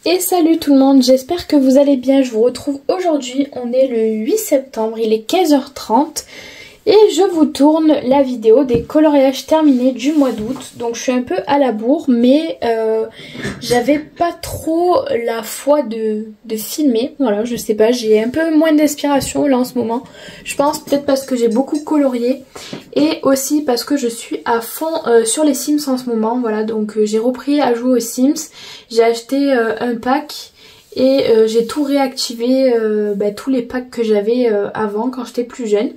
Et salut tout le monde, j'espère que vous allez bien. Je vous retrouve aujourd'hui, on est le 8 septembre, il est 15h30 et je vous tourne la vidéo des coloriages terminés du mois d'août. Donc je suis un peu à la bourre, mais j'avais pas trop la foi de filmer. Voilà, je sais pas, j'ai un peu moins d'inspiration là en ce moment. Je pense peut-être parce que j'ai beaucoup colorié et aussi parce que je suis à fond sur les Sims en ce moment. Voilà, donc j'ai repris à jouer aux Sims. J'ai acheté un pack et j'ai tout réactivé, tous les packs que j'avais avant quand j'étais plus jeune.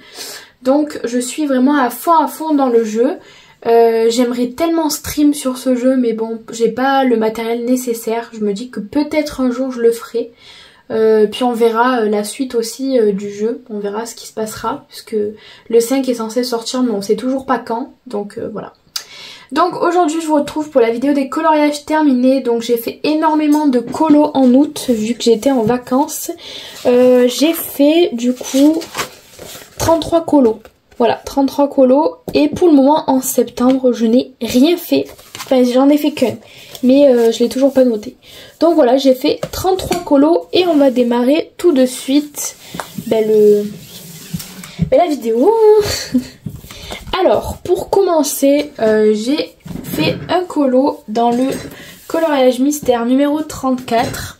Donc je suis vraiment à fond dans le jeu. J'aimerais tellement stream sur ce jeu, mais bon, j'ai pas le matériel nécessaire. Je me dis que peut-être un jour je le ferai. Puis on verra la suite aussi du jeu. On verra ce qui se passera, puisque le 5 est censé sortir, mais on sait toujours pas quand. Donc voilà. Donc aujourd'hui je vous retrouve pour la vidéo des coloriages terminés. Donc j'ai fait énormément de colos en août, vu que j'étais en vacances. J'ai fait du coup 33 colos. Voilà, 33 colos. Et pour le moment, en septembre, je n'ai rien fait. Enfin, j'en ai fait qu'un. Mais je l'ai toujours pas noté. Donc voilà, j'ai fait 33 colos. Et on va démarrer tout de suite la vidéo. Alors, pour commencer, j'ai fait un colo dans le coloriage mystère numéro 34.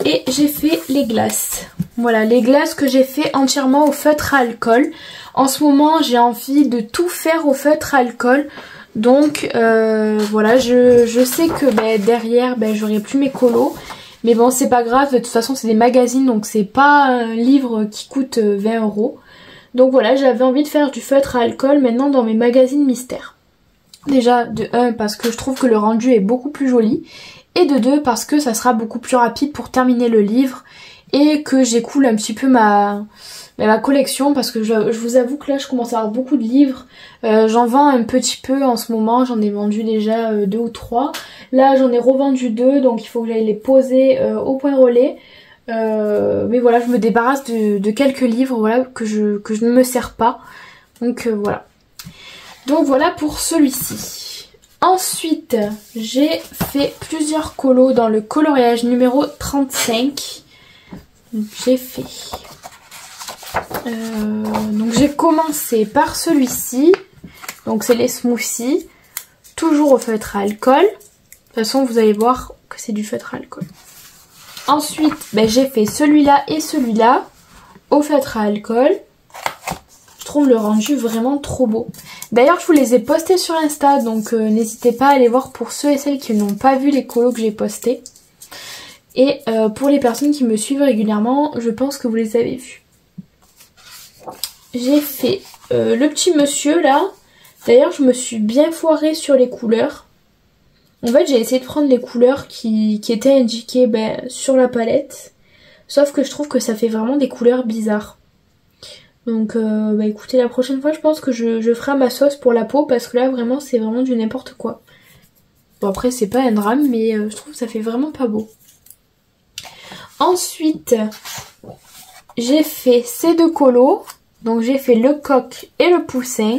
Et j'ai fait les glaces. Voilà, les glaces que j'ai fait entièrement au feutre à alcool. En ce moment, j'ai envie de tout faire au feutre à alcool. Donc, voilà, je sais que derrière, j'aurai plus mes colos. Mais bon, c'est pas grave, de toute façon, c'est des magazines, donc c'est pas un livre qui coûte 20 €. Donc voilà, j'avais envie de faire du feutre à alcool maintenant dans mes magazines mystères. Déjà, de 1, parce que je trouve que le rendu est beaucoup plus joli. Et de 2, parce que ça sera beaucoup plus rapide pour terminer le livre. Et que j'écoule un petit peu ma collection, parce que je vous avoue que là je commence à avoir beaucoup de livres. J'en vends un petit peu en ce moment, j'en ai vendu déjà 2 ou 3. Là j'en ai revendu 2, donc il faut que j'aille les poser au point relais. Mais voilà, je me débarrasse de quelques livres, voilà, que je ne me sers pas. Donc voilà. Donc voilà pour celui-ci. Ensuite, j'ai fait plusieurs colos dans le coloriage numéro 35. J'ai fait... donc j'ai commencé par celui-ci. Donc c'est les smoothies. Toujours au feutre à alcool. De toute façon, vous allez voir que c'est du feutre à alcool. Ensuite, j'ai fait celui-là et celui-là au feutre à alcool. Je trouve le rendu vraiment trop beau. D'ailleurs, je vous les ai postés sur Insta, donc n'hésitez pas à aller voir pour ceux et celles qui n'ont pas vu les colos que j'ai postés. Et pour les personnes qui me suivent régulièrement, je pense que vous les avez vus. J'ai fait le petit monsieur là. D'ailleurs, je me suis bien foirée sur les couleurs. En fait, j'ai essayé de prendre les couleurs qui étaient indiquées sur la palette. Sauf que je trouve que ça fait vraiment des couleurs bizarres. Donc écoutez, la prochaine fois je pense que je ferai ma sauce pour la peau, parce que là vraiment c'est vraiment du n'importe quoi. Bon, après c'est pas un drame, mais je trouve que ça fait vraiment pas beau. Ensuite j'ai fait ces deux colos. Donc j'ai fait le coq et le poussin.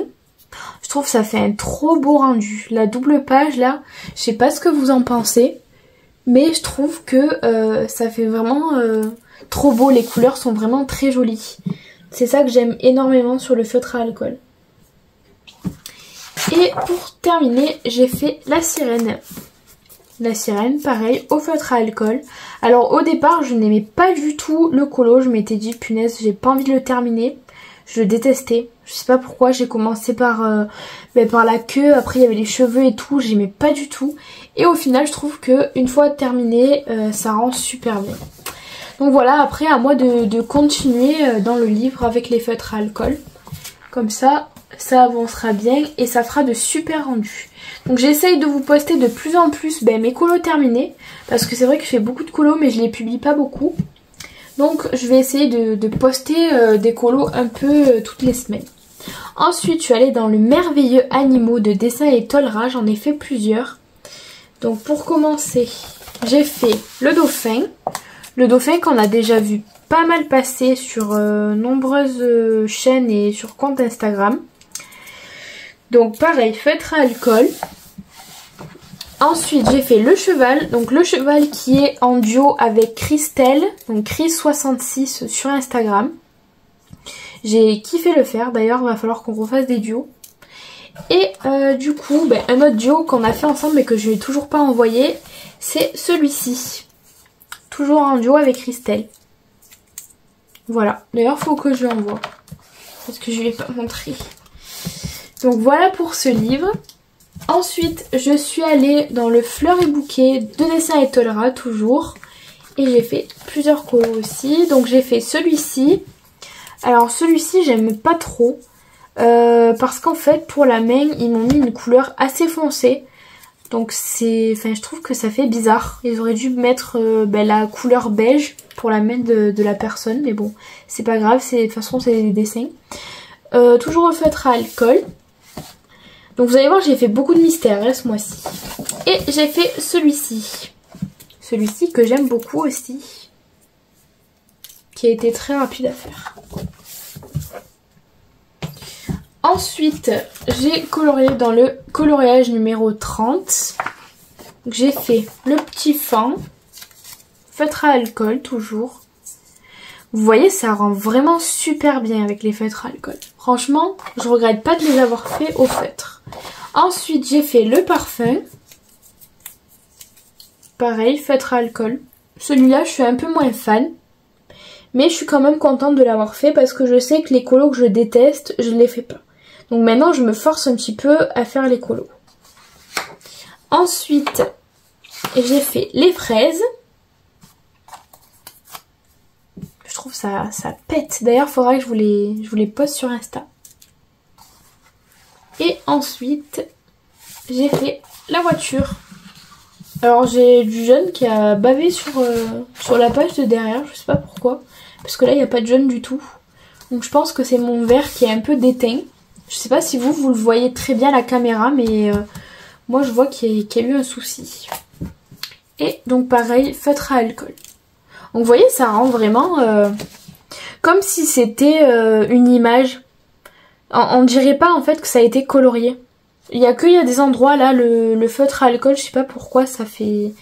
Je trouve que ça fait un trop beau rendu. La double page là, je sais pas ce que vous en pensez, mais je trouve que ça fait vraiment trop beau. Les couleurs sont vraiment très jolies. C'est ça que j'aime énormément sur le feutre à alcool. Et pour terminer, j'ai fait la sirène. La sirène, pareil, au feutre à alcool. Alors au départ, je n'aimais pas du tout le colo. Je m'étais dit, punaise, j'ai pas envie de le terminer. Je le détestais. Je sais pas pourquoi, j'ai commencé par la queue. Après, il y avait les cheveux et tout. J'aimais pas du tout. Et au final, je trouve que une fois terminé, ça rend super bien. Donc voilà, après à moi de continuer dans le livre avec les feutres à alcool. Comme ça, ça avancera bien et ça fera de super rendus. Donc j'essaye de vous poster de plus en plus mes colos terminés. Parce que c'est vrai que je fais beaucoup de colos, mais je les publie pas beaucoup. Donc je vais essayer de poster des colos un peu toutes les semaines. Ensuite, je suis allée dans le merveilleux animaux de dessin et tollera. J'en ai fait plusieurs. Donc pour commencer, j'ai fait le dauphin. Le dauphin qu'on a déjà vu pas mal passer sur nombreuses chaînes et sur compte Instagram. Donc pareil, feutre à alcool. Ensuite j'ai fait le cheval, donc le cheval qui est en duo avec Christelle, donc Chris66 sur Instagram. J'ai kiffé le faire, d'ailleurs il va falloir qu'on refasse des duos. Et du coup, un autre duo qu'on a fait ensemble mais que je n'ai toujours pas envoyé, c'est celui-ci. Toujours en duo avec Christelle. Voilà, d'ailleurs faut que je l'envoie, parce que je ne l'ai pas montré. Donc voilà pour ce livre. Ensuite, je suis allée dans le Fleurs et Bouquets de Dessin et Tolera, toujours. Et j'ai fait plusieurs colos aussi. Donc j'ai fait celui-ci. Alors celui-ci, j'aime pas trop. Parce qu'en fait, pour la main, ils m'ont mis une couleur assez foncée. Donc je trouve que ça fait bizarre. Ils auraient dû mettre la couleur beige pour la main de la personne. Mais bon, c'est pas grave. De toute façon, c'est des dessins. Toujours au feutre à alcool. Donc vous allez voir, j'ai fait beaucoup de mystères ce mois-ci. Et j'ai fait celui-ci. Celui-ci que j'aime beaucoup aussi. Qui a été très rapide à faire. Ensuite, j'ai colorié dans le coloriage numéro 30. J'ai fait le petit fan. Feutre à alcool, toujours. Vous voyez, ça rend vraiment super bien avec les feutres à alcool. Franchement, je regrette pas de les avoir fait au feutre. Ensuite, j'ai fait le parfum. Pareil, feutre à alcool. Celui-là, je suis un peu moins fan. Mais je suis quand même contente de l'avoir fait parce que je sais que les colos que je déteste, je ne les fais pas. Donc maintenant, je me force un petit peu à faire les colos. Ensuite, j'ai fait les fraises. Je trouve ça pète. D'ailleurs, il faudra que je vous les poste sur Insta. Et ensuite, j'ai fait la voiture. Alors, j'ai du jaune qui a bavé sur la page de derrière. Je sais pas pourquoi. Parce que là, il n'y a pas de jaune du tout. Donc, je pense que c'est mon vert qui est un peu déteint. Je sais pas si vous le voyez très bien à la caméra. Mais moi, je vois qu'il y a eu un souci. Et donc, pareil, feutre à alcool. Donc, vous voyez, ça rend vraiment comme si c'était une image. On dirait pas en fait que ça a été colorié. Il y a des endroits là, le feutre à alcool, je sais pas pourquoi ça fait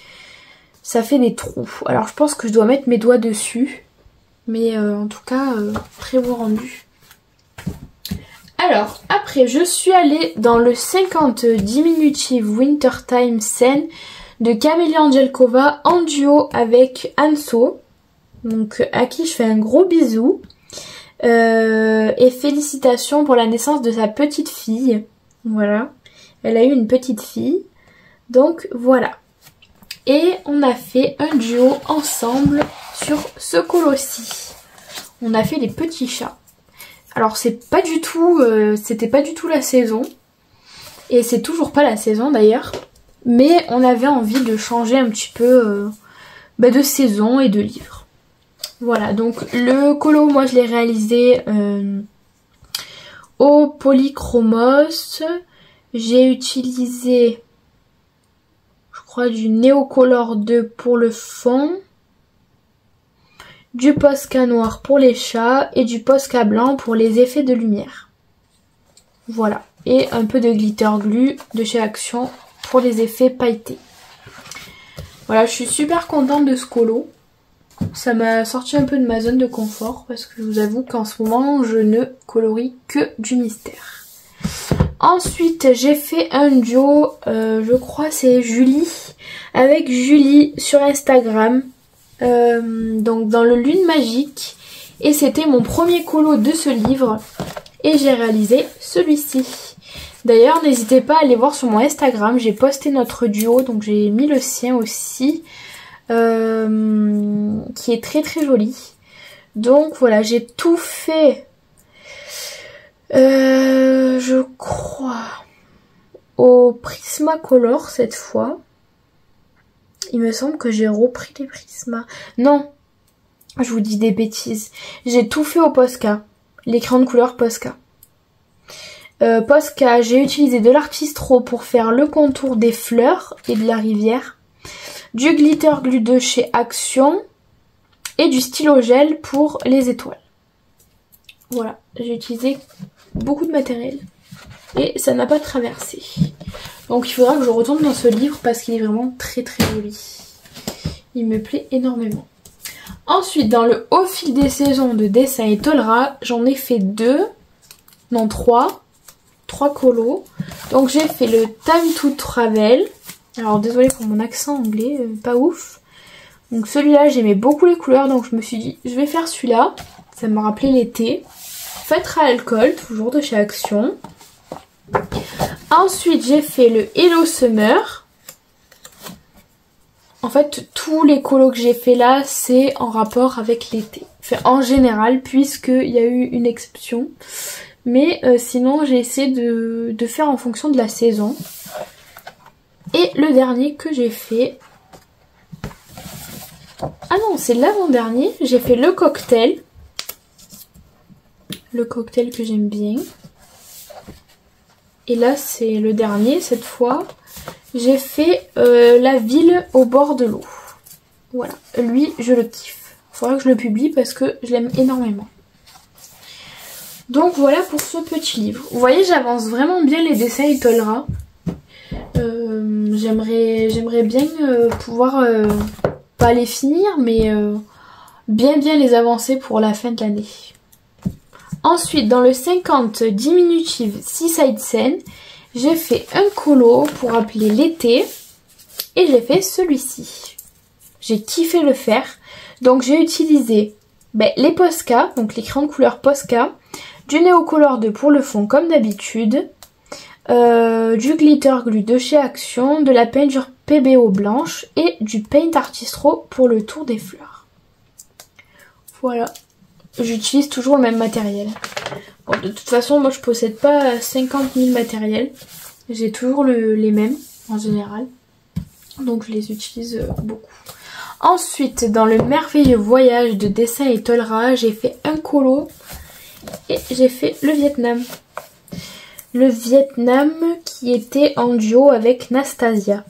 des trous. Alors je pense que je dois mettre mes doigts dessus. Mais en tout cas, très beau rendu. Alors après, je suis allée dans le 50 Diminutive Wintertime Scene de Camélia Angelkova en duo avec Anso. Donc à qui je fais un gros bisou. Et félicitations pour la naissance de sa petite fille. Voilà. Elle a eu une petite fille. Donc voilà. Et on a fait un duo ensemble sur ce colo-ci. On a fait les petits chats. Alors c'est pas du tout, c'était pas du tout la saison. Et c'est toujours pas la saison d'ailleurs. Mais on avait envie de changer un petit peu de saison et de livre. Voilà, donc le colo, moi je l'ai réalisé au polychromos. J'ai utilisé, je crois, du Neocolor 2 pour le fond, du Posca noir pour les chats et du Posca blanc pour les effets de lumière. Voilà, et un peu de glitter glue de chez Action pour les effets pailletés. Voilà, je suis super contente de ce colo. Ça m'a sorti un peu de ma zone de confort parce que je vous avoue qu'en ce moment je ne colorie que du mystère. Ensuite j'ai fait un duo, je crois c'est Julie, avec Julie sur Instagram, donc dans le Lune Magique. Et c'était mon premier colo de ce livre et j'ai réalisé celui-ci. D'ailleurs n'hésitez pas à aller voir sur mon Instagram, j'ai posté notre duo, donc j'ai mis le sien aussi. Qui est très très joli. Donc voilà, j'ai tout fait je crois au Prismacolor cette fois. Il me semble que j'ai repris les Prisma. Non, je vous dis des bêtises. J'ai tout fait au Posca, l'écran de couleur Posca. Posca, j'ai utilisé de l'Artistro pour faire le contour des fleurs et de la rivière. Du glitter glue de chez Action et du stylo gel pour les étoiles. Voilà, j'ai utilisé beaucoup de matériel et ça n'a pas traversé. Donc il faudra que je retourne dans ce livre parce qu'il est vraiment très très joli. Il me plaît énormément. Ensuite, dans le Au fil des saisons de Dessin et Tolera, j'en ai fait 3 colos. Donc j'ai fait le Time to Travel. Alors désolée pour mon accent anglais, pas ouf. Donc celui-là, j'aimais beaucoup les couleurs, donc je me suis dit, je vais faire celui-là. Ça m'a rappelé l'été. Feutre à alcool, toujours de chez Action. Ensuite, j'ai fait le Hello Summer. En fait, tous les colos que j'ai fait là, c'est en rapport avec l'été. Enfin, en général, puisqu'il y a eu une exception. Mais sinon, j'ai essayé de faire en fonction de la saison. Et le dernier que j'ai fait... Ah non, c'est l'avant-dernier. J'ai fait le cocktail. Le cocktail que j'aime bien. Et là, c'est le dernier, cette fois. J'ai fait la ville au bord de l'eau. Voilà. Lui, je le kiffe. Il faudra que je le publie parce que je l'aime énormément. Donc voilà pour ce petit livre. Vous voyez, j'avance vraiment bien les dessins Itolra. J'aimerais bien pouvoir, pas les finir, mais bien les avancer pour la fin de l'année. Ensuite, dans le 50 diminutive Seaside Scene, j'ai fait un colo pour appeler l'été et j'ai fait celui-ci. J'ai kiffé le faire. Donc j'ai utilisé les Posca, donc les crayons de couleur Posca, du Neocolor 2 pour le fond comme d'habitude, du glitter glue de chez Action, de la peinture PBO blanche et du Paint Artistro pour le tour des fleurs. Voilà. J'utilise toujours le même matériel. Bon, de toute façon, moi je possède pas 50 000 matériels. J'ai toujours les mêmes en général. Donc je les utilise beaucoup. Ensuite, dans le merveilleux voyage de Dessin et Tolera, j'ai fait un colo et j'ai fait le Vietnam. Le Vietnam qui était en duo avec Nastasia.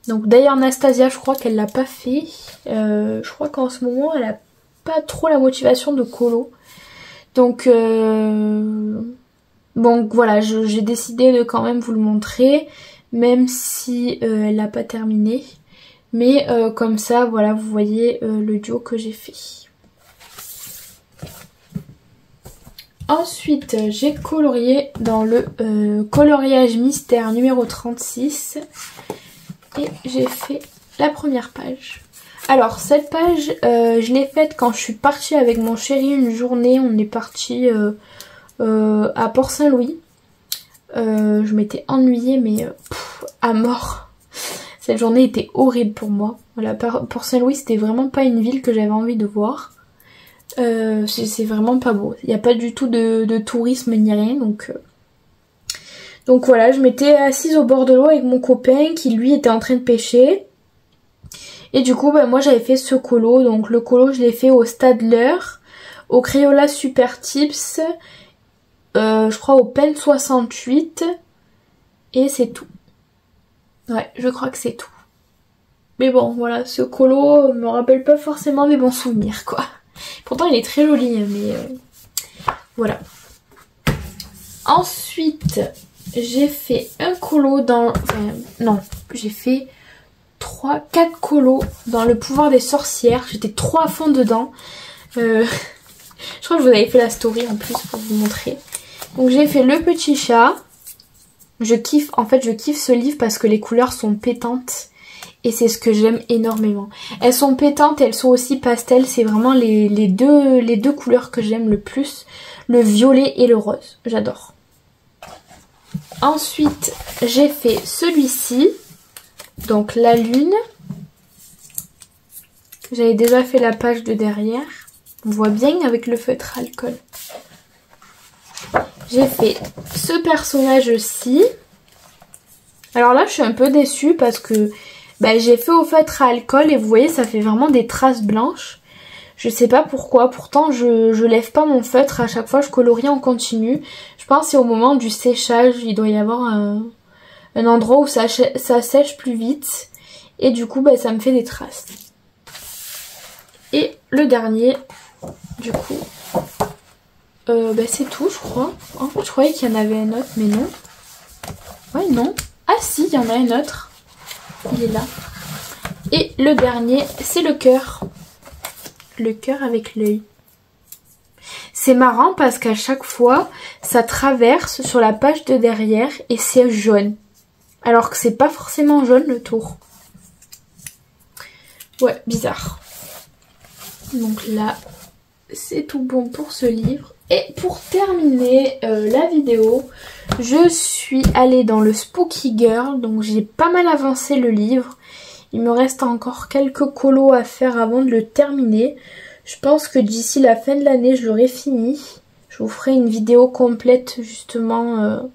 Donc d'ailleurs Nastasia, je crois qu'elle l'a pas fait. Je crois qu'en ce moment, elle a pas trop la motivation de colo. Donc bon voilà, j'ai décidé de quand même vous le montrer, même si elle n'a pas terminé. Mais comme ça, voilà, vous voyez le duo que j'ai fait. Ensuite, j'ai colorié dans le coloriage mystère numéro 36. Et j'ai fait la première page. Alors cette page, je l'ai faite quand je suis partie avec mon chéri une journée. On est parti à Port-Saint-Louis. Je m'étais ennuyée mais à mort. Cette journée était horrible pour moi. Voilà, Port-Saint-Louis c'était vraiment pas une ville que j'avais envie de voir. C'est vraiment pas beau. Il n'y a pas du tout de tourisme ni rien. Donc voilà, je m'étais assise au bord de l'eau avec mon copain qui lui était en train de pêcher. Et du coup, moi j'avais fait ce colo. Donc le colo, je l'ai fait au Stadler, au Crayola Super Tips, je crois au Pen 68. Et c'est tout. Ouais, je crois que c'est tout. Mais bon, voilà, ce colo me rappelle pas forcément des bons souvenirs, quoi. Pourtant, il est très joli, mais voilà. Ensuite, j'ai fait un colo dans... Enfin, non, j'ai fait 4 colos dans le pouvoir des sorcières. J'étais trop à fond dedans. Je crois que je vous avais fait la story en plus pour vous montrer. Donc j'ai fait le petit chat. Je kiffe ce livre parce que les couleurs sont pétantes. Et c'est ce que j'aime énormément. Elles sont pétantes, elles sont aussi pastel. C'est vraiment les deux couleurs que j'aime le plus. Le violet et le rose. J'adore. Ensuite, j'ai fait celui-ci. Donc la lune. J'avais déjà fait la page de derrière. On voit bien avec le feutre alcool. J'ai fait ce personnage-ci. Alors là, je suis un peu déçue parce que j'ai fait au feutre à alcool et vous voyez, ça fait vraiment des traces blanches. Je sais pas pourquoi. Pourtant, je lève pas mon feutre. À chaque fois, je colorie en continu. Je pense que c'est au moment du séchage. Il doit y avoir un endroit où ça sèche plus vite. Et du coup, ça me fait des traces. Et le dernier, du coup, c'est tout, je crois. En fait, je croyais qu'il y en avait un autre, mais non. Ouais, non. Ah si, il y en a un autre. Il est là. Et le dernier, c'est le cœur. Le cœur avec l'œil. C'est marrant parce qu'à chaque fois, ça traverse sur la page de derrière et c'est jaune. Alors que c'est pas forcément jaune le tour. Ouais, bizarre. Donc là, c'est tout bon pour ce livre. Et pour terminer la vidéo, je suis allée dans le Spooky Girl. Donc j'ai pas mal avancé le livre. Il me reste encore quelques colos à faire avant de le terminer. Je pense que d'ici la fin de l'année, je l'aurai fini. Je vous ferai une vidéo complète justement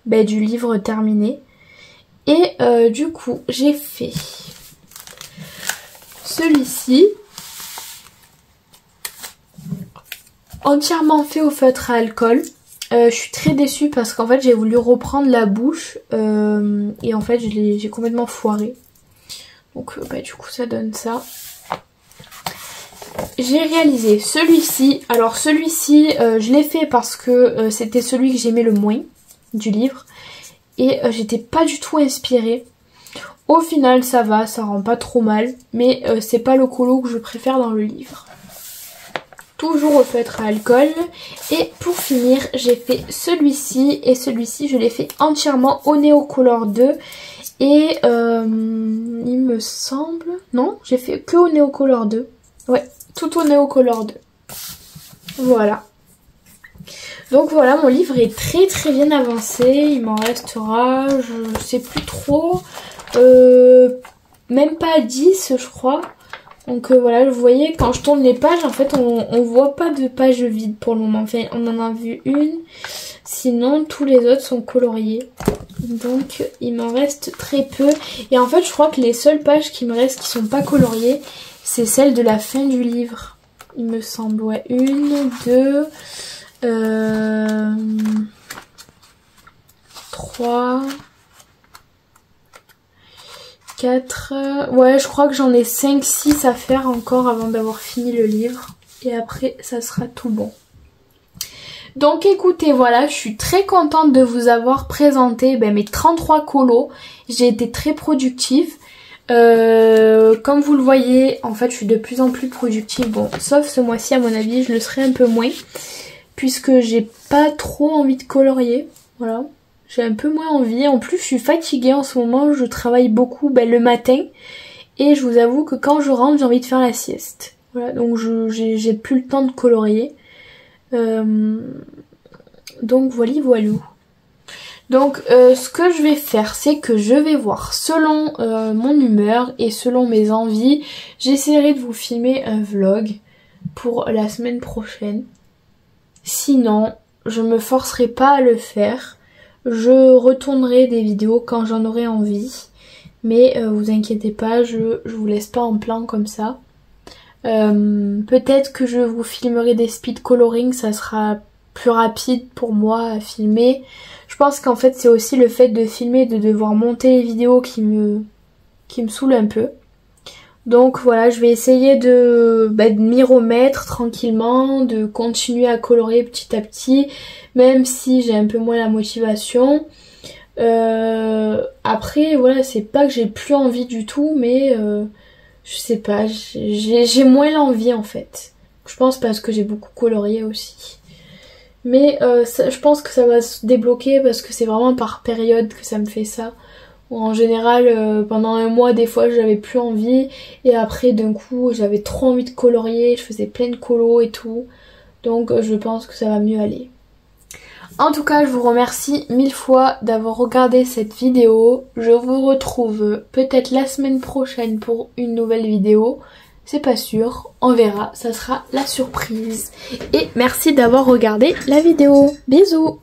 du livre terminé. Et du coup, j'ai fait celui-ci. Entièrement fait au feutre à alcool. Je suis très déçue parce qu'en fait j'ai voulu reprendre la bouche et en fait j'ai complètement foiré. Donc du coup ça donne ça. J'ai réalisé celui-ci. Alors celui-ci je l'ai fait parce que c'était celui que j'aimais le moins du livre. Et j'étais pas du tout inspirée. Au final ça va, ça rend pas trop mal. Mais c'est pas le colo que je préfère dans le livre. Toujours au feutre à alcool. Et pour finir, j'ai fait celui-ci. Et celui-ci, je l'ai fait entièrement au Neocolor 2. Et il me semble... Non, j'ai fait que au Neocolor 2. Ouais, tout au Neocolor 2. Voilà. Donc voilà, mon livre est très très bien avancé. Il m'en restera, je sais plus trop. Même pas 10, je crois. Donc voilà, vous voyez, quand je tourne les pages, en fait, on voit pas de pages vides pour le moment. Enfin, on en a vu une. Sinon, tous les autres sont coloriés. Donc, il m'en reste très peu. Et en fait, je crois que les seules pages qui me restent qui sont pas coloriées, c'est celles de la fin du livre. Il me semble, ouais. 1, 2, 3... 4, ouais, je crois que j'en ai 5-6 à faire encore avant d'avoir fini le livre. Et après, ça sera tout bon. Donc écoutez, voilà, je suis très contente de vous avoir présenté mes 33 colos. J'ai été très productive. Comme vous le voyez, en fait, je suis de plus en plus productive. Bon, sauf ce mois-ci, à mon avis, je le serai un peu moins. Puisque j'ai pas trop envie de colorier. Voilà. J'ai un peu moins envie. En plus, je suis fatiguée en ce moment. Je travaille beaucoup le matin. Et je vous avoue que quand je rentre, j'ai envie de faire la sieste. Voilà, donc j'ai plus le temps de colorier. Donc voilà, voilà. Donc ce que je vais faire, c'est que je vais voir selon mon humeur et selon mes envies. J'essaierai de vous filmer un vlog pour la semaine prochaine. Sinon, je me forcerai pas à le faire. Je retournerai des vidéos quand j'en aurai envie. Mais vous inquiétez pas, je vous laisse pas en plan comme ça. Peut-être que je vous filmerai des speed coloring, ça sera plus rapide pour moi à filmer. Je pense qu'en fait c'est aussi le fait de filmer, de devoir monter les vidéos qui me saoule un peu. Donc voilà, je vais essayer de m'y remettre tranquillement, de continuer à colorer petit à petit, même si j'ai un peu moins la motivation. Après voilà, c'est pas que j'ai plus envie du tout, mais je sais pas, j'ai moins l'envie en fait. Je pense parce que j'ai beaucoup colorié aussi. Mais je pense que ça va se débloquer parce que c'est vraiment par période que ça me fait ça. En général, pendant un mois, des fois, j'avais plus envie. Et après, d'un coup, j'avais trop envie de colorier. Je faisais plein de colos et tout. Donc, je pense que ça va mieux aller. En tout cas, je vous remercie 1000 fois d'avoir regardé cette vidéo. Je vous retrouve peut-être la semaine prochaine pour une nouvelle vidéo. C'est pas sûr, on verra, ça sera la surprise. Et merci d'avoir regardé la vidéo. Bisous!